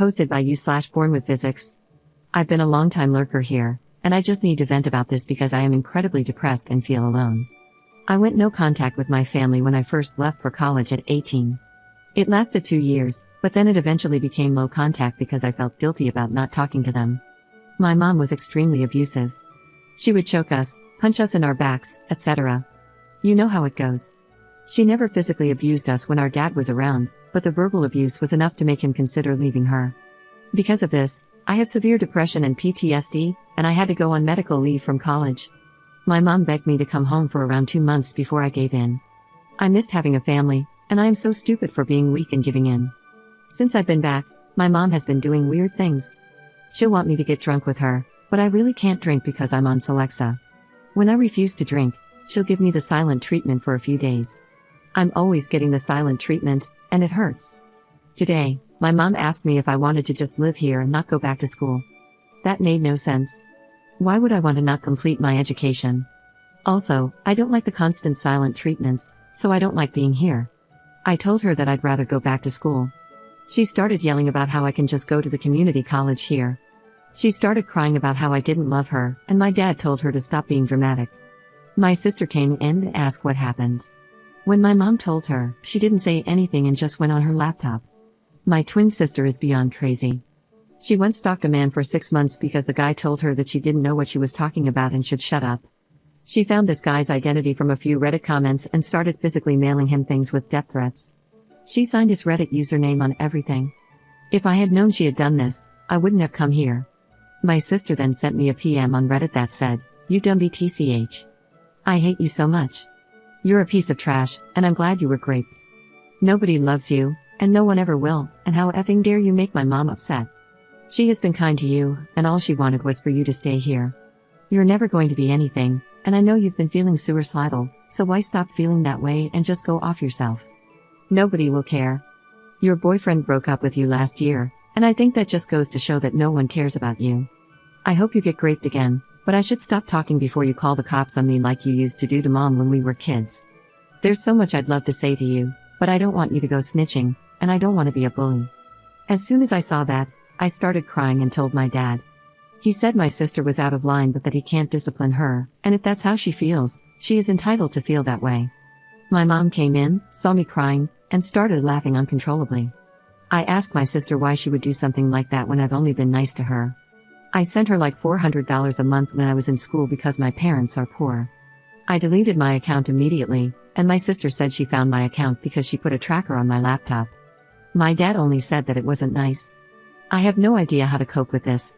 Hosted by you/born with physics. I've been a long-time lurker here, and I just need to vent about this because I am incredibly depressed and feel alone. I went no contact with my family when I first left for college at 18. It lasted 2 years, but then it eventually became low contact because I felt guilty about not talking to them. My mom was extremely abusive. She would choke us, punch us in our backs, etc. You know how it goes. She never physically abused us when our dad was around, but the verbal abuse was enough to make him consider leaving her. Because of this, I have severe depression and PTSD, and I had to go on medical leave from college. My mom begged me to come home for around 2 months before I gave in. I missed having a family, and I am so stupid for being weak and giving in. Since I've been back, my mom has been doing weird things. She'll want me to get drunk with her, but I really can't drink because I'm on Celexa. When I refuse to drink, she'll give me the silent treatment for a few days. I'm always getting the silent treatment, and it hurts. Today, my mom asked me if I wanted to just live here and not go back to school. That made no sense. Why would I want to not complete my education? Also, I don't like the constant silent treatments, so I don't like being here. I told her that I'd rather go back to school. She started yelling about how I can just go to the community college here. She started crying about how I didn't love her, and my dad told her to stop being dramatic. My sister came in and asked what happened. When my mom told her, she didn't say anything and just went on her laptop. My twin sister is beyond crazy. She once stalked a man for 6 months because the guy told her that she didn't know what she was talking about and should shut up. She found this guy's identity from a few Reddit comments and started physically mailing him things with death threats. She signed his Reddit username on everything. If I had known she had done this, I wouldn't have come here. My sister then sent me a PM on Reddit that said, "You dumb BTCH. I hate you so much. You're a piece of trash, and I'm glad you were raped. Nobody loves you, and no one ever will, and how effing dare you make my mom upset. She has been kind to you, and all she wanted was for you to stay here. You're never going to be anything, and I know you've been feeling suicidal, so why stop feeling that way and just go off yourself? Nobody will care. Your boyfriend broke up with you last year, and I think that just goes to show that no one cares about you. I hope you get raped again, but I should stop talking before you call the cops on me like you used to do to mom when we were kids. There's so much I'd love to say to you, but I don't want you to go snitching, and I don't want to be a bully." As soon as I saw that, I started crying and told my dad. He said my sister was out of line but that he can't discipline her, and if that's how she feels, she is entitled to feel that way. My mom came in, saw me crying, and started laughing uncontrollably. I asked my sister why she would do something like that when I've only been nice to her. I sent her like $400 a month when I was in school because my parents are poor. I deleted my account immediately, and my sister said she found my account because she put a tracker on my laptop. My dad only said that it wasn't nice. I have no idea how to cope with this.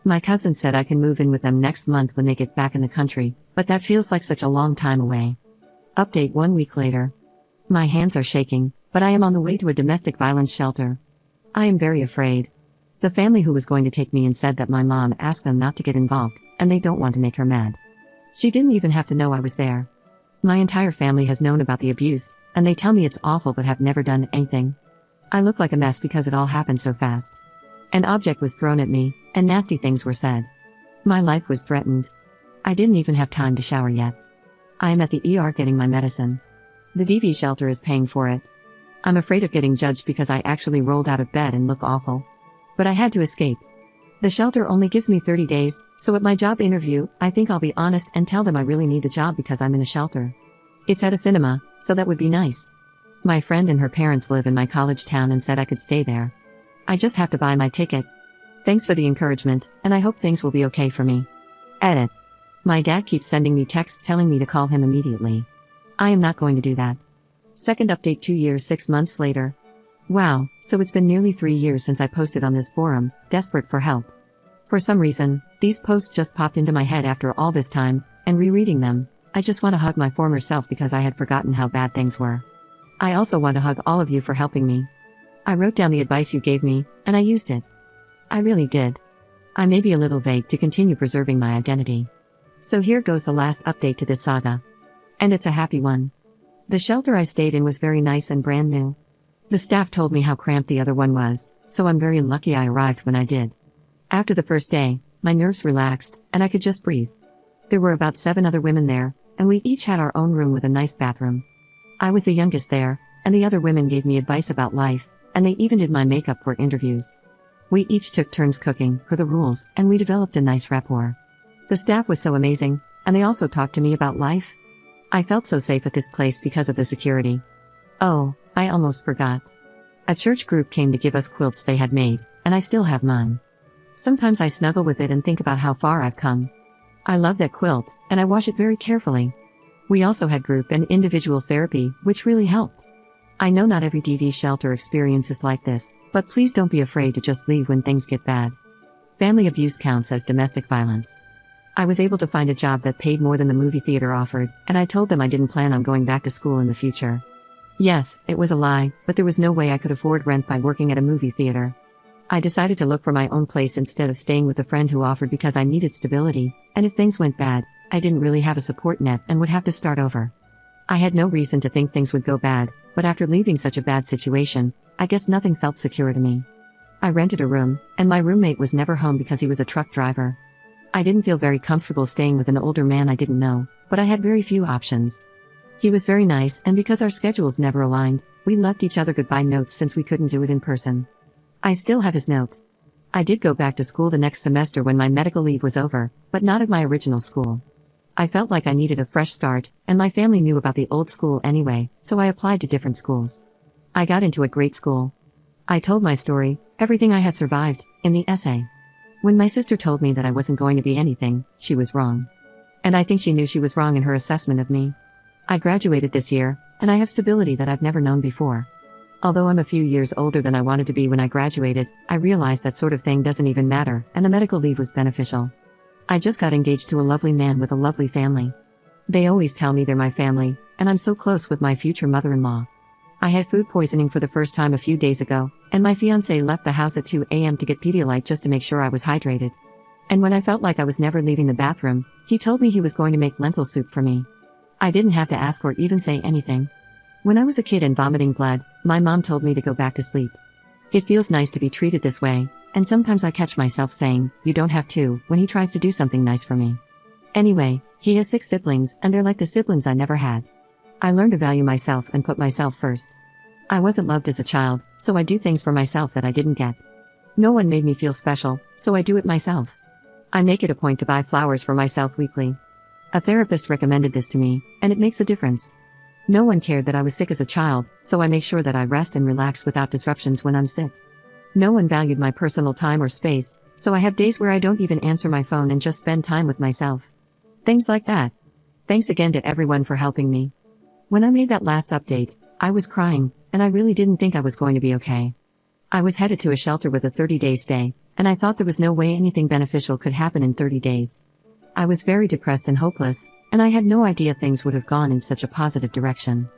My cousin said I can move in with them next month when they get back in the country, but that feels like such a long time away. Update 1 week later. My hands are shaking, but I am on the way to a domestic violence shelter. I am very afraid. The family who was going to take me in said that my mom asked them not to get involved, and they don't want to make her mad. She didn't even have to know I was there. My entire family has known about the abuse, and they tell me it's awful but have never done anything. I look like a mess because it all happened so fast. An object was thrown at me, and nasty things were said. My life was threatened. I didn't even have time to shower yet. I am at the ER getting my medicine. The DV shelter is paying for it. I'm afraid of getting judged because I actually rolled out of bed and look awful. But I had to escape. The shelter only gives me 30 days, so at my job interview, I think I'll be honest and tell them I really need the job because I'm in a shelter. It's at a cinema, so that would be nice. My friend and her parents live in my college town and said I could stay there. I just have to buy my ticket. Thanks for the encouragement, and I hope things will be okay for me. Edit. My dad keeps sending me texts telling me to call him immediately. I am not going to do that. Second update 2 years 6 months later. Wow, so it's been nearly 3 years since I posted on this forum, desperate for help. For some reason, these posts just popped into my head after all this time, and rereading them, I just want to hug my former self because I had forgotten how bad things were. I also want to hug all of you for helping me. I wrote down the advice you gave me, and I used it. I really did. I may be a little vague to continue preserving my identity. So here goes the last update to this saga. And it's a happy one. The shelter I stayed in was very nice and brand new. The staff told me how cramped the other one was, so I'm very lucky I arrived when I did. After the first day, my nerves relaxed, and I could just breathe. There were about 7 other women there, and we each had our own room with a nice bathroom. I was the youngest there, and the other women gave me advice about life, and they even did my makeup for interviews. We each took turns cooking, per the rules, and we developed a nice rapport. The staff was so amazing, and they also talked to me about life. I felt so safe at this place because of the security. Oh, I almost forgot. A church group came to give us quilts they had made, and I still have mine. Sometimes I snuggle with it and think about how far I've come. I love that quilt, and I wash it very carefully. We also had group and individual therapy, which really helped. I know not every DV shelter experiences like this, but please don't be afraid to just leave when things get bad. Family abuse counts as domestic violence. I was able to find a job that paid more than the movie theater offered, and I told them I didn't plan on going back to school in the future. Yes, it was a lie, but there was no way I could afford rent by working at a movie theater. I decided to look for my own place instead of staying with a friend who offered because I needed stability, and if things went bad, I didn't really have a support net and would have to start over. I had no reason to think things would go bad, but after leaving such a bad situation, I guess nothing felt secure to me. I rented a room, and my roommate was never home because he was a truck driver. I didn't feel very comfortable staying with an older man I didn't know, but I had very few options. He was very nice, and because our schedules never aligned, we left each other goodbye notes since we couldn't do it in person. I still have his note. I did go back to school the next semester when my medical leave was over, but not at my original school. I felt like I needed a fresh start, and my family knew about the old school anyway, so I applied to different schools. I got into a great school. I told my story, everything I had survived, in the essay. When my sister told me that I wasn't going to be anything, she was wrong. And I think she knew she was wrong in her assessment of me. I graduated this year, and I have stability that I've never known before. Although I'm a few years older than I wanted to be when I graduated, I realized that sort of thing doesn't even matter, and the medical leave was beneficial. I just got engaged to a lovely man with a lovely family. They always tell me they're my family, and I'm so close with my future mother-in-law. I had food poisoning for the first time a few days ago, and my fiancé left the house at 2 a.m. to get Pedialyte just to make sure I was hydrated. And when I felt like I was never leaving the bathroom, he told me he was going to make lentil soup for me. I didn't have to ask or even say anything. When I was a kid and vomiting blood, my mom told me to go back to sleep. It feels nice to be treated this way, and sometimes I catch myself saying, "You don't have to," when he tries to do something nice for me. Anyway, he has 6 siblings, and they're like the siblings I never had. I learned to value myself and put myself first. I wasn't loved as a child, so I do things for myself that I didn't get. No one made me feel special, so I do it myself. I make it a point to buy flowers for myself weekly. A therapist recommended this to me, and it makes a difference. No one cared that I was sick as a child, so I make sure that I rest and relax without disruptions when I'm sick. No one valued my personal time or space, so I have days where I don't even answer my phone and just spend time with myself. Things like that. Thanks again to everyone for helping me. When I made that last update, I was crying, and I really didn't think I was going to be okay. I was headed to a shelter with a 30-day stay, and I thought there was no way anything beneficial could happen in 30 days. I was very depressed and hopeless, and I had no idea things would have gone in such a positive direction.